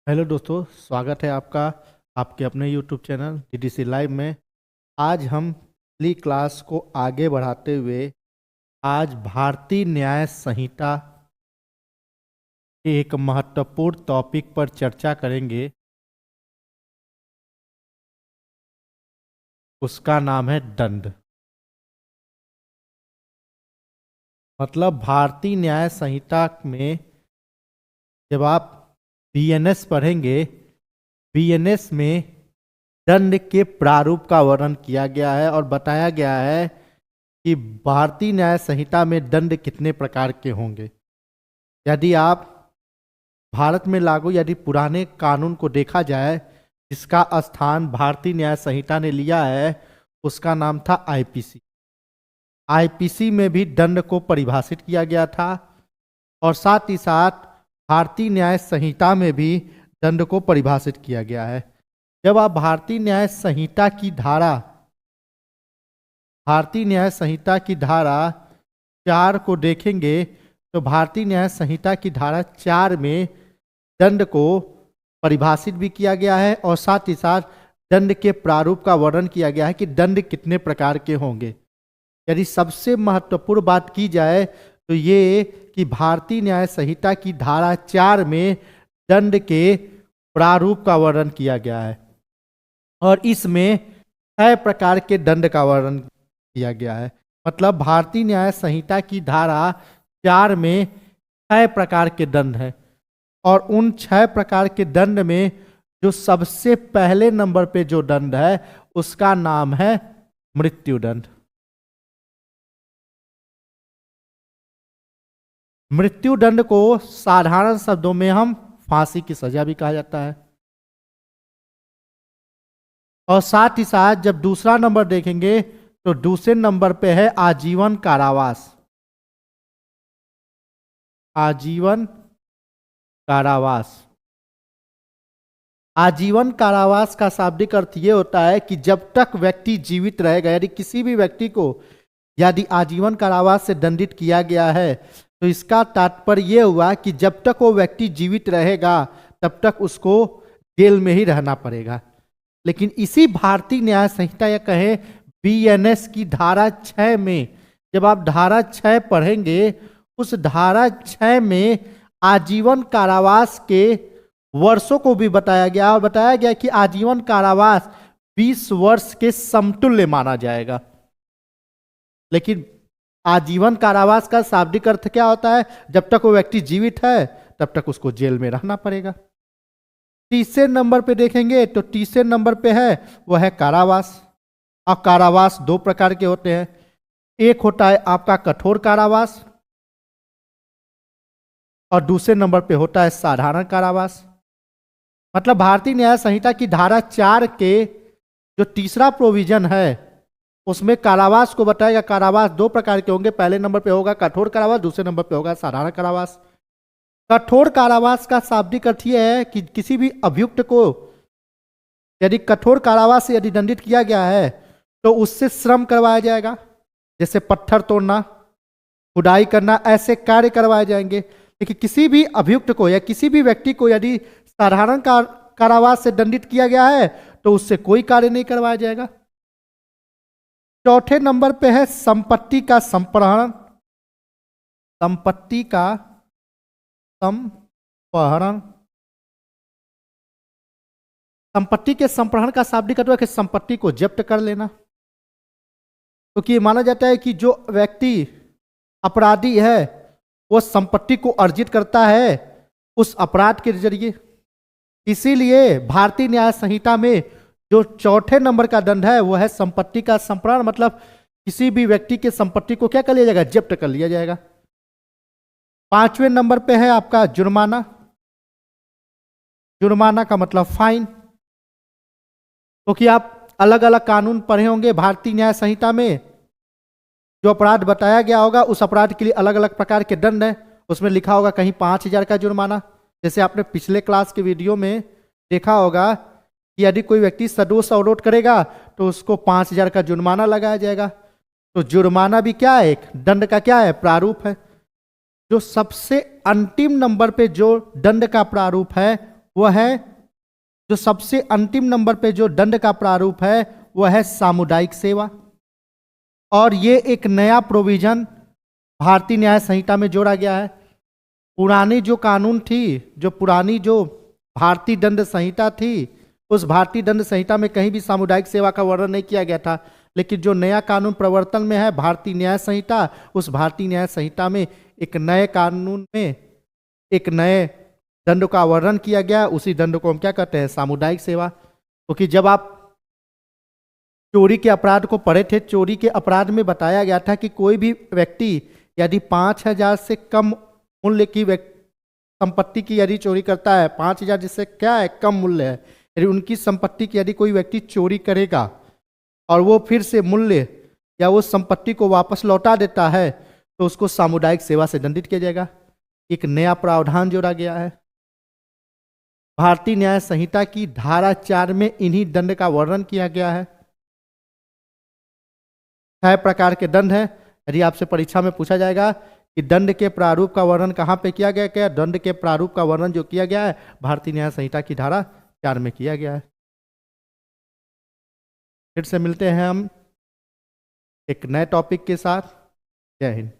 Hello दोस्तों, स्वागत है आपका आपके अपने YouTube चैनल DDC लाइव में। आज हम अगली क्लास को आगे बढ़ाते हुए आज भारतीय न्याय संहिता के एक महत्वपूर्ण टॉपिक पर चर्चा करेंगे। उसका नाम है दंड। मतलब भारतीय न्याय संहिता में जब आप BNS पढ़ेंगे, BNS में दंड के प्रारूप का वर्णन किया गया है और बताया गया है कि भारतीय न्याय संहिता में दंड कितने प्रकार के होंगे। यदि आप भारत में लागू यदि पुराने कानून को देखा जाए, जिसका स्थान भारतीय न्याय संहिता ने लिया है, उसका नाम था IPC। IPC में भी दंड को परिभाषित किया गया था और साथ ही साथ भारतीय न्याय संहिता में भी दंड को परिभाषित किया गया है। जब आप भारतीय न्याय संहिता की धारा 4 को देखेंगे तो भारतीय न्याय संहिता की धारा 4 में दंड को परिभाषित भी किया गया है और साथ ही साथ दंड के प्रारूप का वर्णन किया गया है कि दंड कितने प्रकार के होंगे। यदि सबसे महत्वपूर्ण बात की जाए तो ये कि भारतीय न्याय संहिता की धारा 4 में दंड के प्रारूप का वर्णन किया गया है और इसमें 6 प्रकार के दंड का वर्णन किया गया है। मतलब भारतीय न्याय संहिता की धारा 4 में 6 प्रकार के दंड हैं और उन 6 प्रकार के दंड में जो सबसे पहले नंबर पे जो दंड है उसका नाम है मृत्युदंड। मृत्युदंड को साधारण शब्दों में हम फांसी की सजा भी कहा जाता है और साथ ही साथ जब दूसरा नंबर देखेंगे तो दूसरे नंबर पे है आजीवन कारावास। आजीवन कारावास। आजीवन कारावास का शाब्दिक अर्थ ये होता है कि जब तक व्यक्ति जीवित रहेगा, यदि किसी भी व्यक्ति को यदि आजीवन कारावास से दंडित किया गया है तो इसका तात्पर्य यह हुआ कि जब तक वो व्यक्ति जीवित रहेगा तब तक उसको जेल में ही रहना पड़ेगा। लेकिन इसी भारतीय न्याय संहिता या कहें BNS की धारा 6 में जब आप धारा 6 पढ़ेंगे, उस धारा 6 में आजीवन कारावास के वर्षों को भी बताया गया और बताया गया कि आजीवन कारावास 20 वर्ष के समतुल्य माना जाएगा। लेकिन आजीवन कारावास का शाब्दिक अर्थ क्या होता है? जब तक वो व्यक्ति जीवित है तब तक उसको जेल में रहना पड़ेगा। तीसरे नंबर पे देखेंगे तो तीसरे नंबर पे है वो है कारावास। और कारावास 2 प्रकार के होते हैं। एक होता है आपका कठोर कारावास और दूसरे नंबर पे होता है साधारण कारावास। मतलब भारतीय न्याय संहिता की धारा 4 के जो तीसरा प्रोविजन है उसमें कारावास को बताएगा। कारावास 2 प्रकार के होंगे। पहले नंबर पे होगा कठोर कारावास, दूसरे नंबर पे होगा साधारण कारावास। कठोर कारावास का शाब्दिक अर्थ यह है कि किसी भी अभियुक्त को यदि कठोर कारावास से यदि दंडित किया गया है तो उससे श्रम करवाया जाएगा, जैसे पत्थर तोड़ना, खुदाई करना, ऐसे कार्य करवाए जाएंगे। लेकिन किसी भी अभियुक्त को या किसी भी व्यक्ति को यदि साधारण कारावास से दंडित किया गया है तो उससे कोई कार्य नहीं करवाया जाएगा। चौथे नंबर पे है संपत्ति का संप्रहरण। संपत्ति का संप्रहरण। संपत्ति के संप्रहरण का शाब्दिक अर्थ है कि संपत्ति को जब्त कर लेना। क्योंकि तो माना जाता है कि जो व्यक्ति अपराधी है वो संपत्ति को अर्जित करता है उस अपराध के जरिए। इसीलिए भारतीय न्याय संहिता में जो चौथे नंबर का दंड है वो है संपत्ति का संप्रहरण। मतलब किसी भी व्यक्ति के संपत्ति को क्या कर लिया जाएगा? जब्त कर लिया जाएगा। 5वें नंबर पे है आपका जुर्माना। जुर्माना का मतलब फाइन। क्योंकि आप अलग अलग कानून पढ़े होंगे भारतीय न्याय संहिता में, जो अपराध बताया गया होगा उस अपराध के लिए अलग अलग प्रकार के दंड है। उसमें लिखा होगा कहीं 5,000 का जुर्माना, जैसे आपने पिछले क्लास के वीडियो में देखा होगा कि यदि कोई व्यक्ति सदोष अवरोध करेगा तो उसको 5,000 का जुर्माना लगाया जाएगा। तो जुर्माना भी क्या है? एक दंड का क्या है? प्रारूप है। जो सबसे अंतिम नंबर पे जो दंड का प्रारूप है वह है जो सबसे अंतिम नंबर पे जो दंड का प्रारूप है वह है सामुदायिक सेवा। और ये एक नया प्रोविजन भारतीय न्याय संहिता में जोड़ा गया है। पुरानी जो कानून थी, जो पुरानी जो भारतीय दंड संहिता थी, उस भारतीय दंड संहिता में कहीं भी सामुदायिक सेवा का वर्णन नहीं किया गया था। लेकिन जो नया कानून प्रवर्तन में है भारतीय न्याय संहिता, उस भारतीय न्याय संहिता में एक नए कानून में एक नए दंड का वर्णन किया गया। उसी दंड को हम क्या कहते हैं? सामुदायिक सेवा। क्योंकि जब आप चोरी के अपराध को पढ़े थे, चोरी के अपराध में बताया गया था कि कोई भी व्यक्ति यदि 5,000 से कम मूल्य की संपत्ति की यदि चोरी करता है, 5,000 जिससे क्या है? कम मूल्य है। यदि उनकी संपत्ति की यदि कोई व्यक्ति चोरी करेगा और वो फिर से मूल्य या वो संपत्ति को वापस लौटा देता है तो उसको सामुदायिक सेवा से दंडित किया जाएगा। एक नया प्रावधान जोड़ा गया है। भारतीय न्याय संहिता की धारा 4 में इन्हीं दंड का वर्णन किया गया है। 6 प्रकार के दंड है। यदि आपसे परीक्षा में पूछा जाएगा कि दंड के प्रारूप का वर्णन कहाँ पे किया गया, क्या दंड के प्रारूप का वर्णन जो किया गया है भारतीय न्याय संहिता की धारा 4 में किया गया है। फिर से मिलते हैं हम एक नए टॉपिक के साथ। जय हिंद।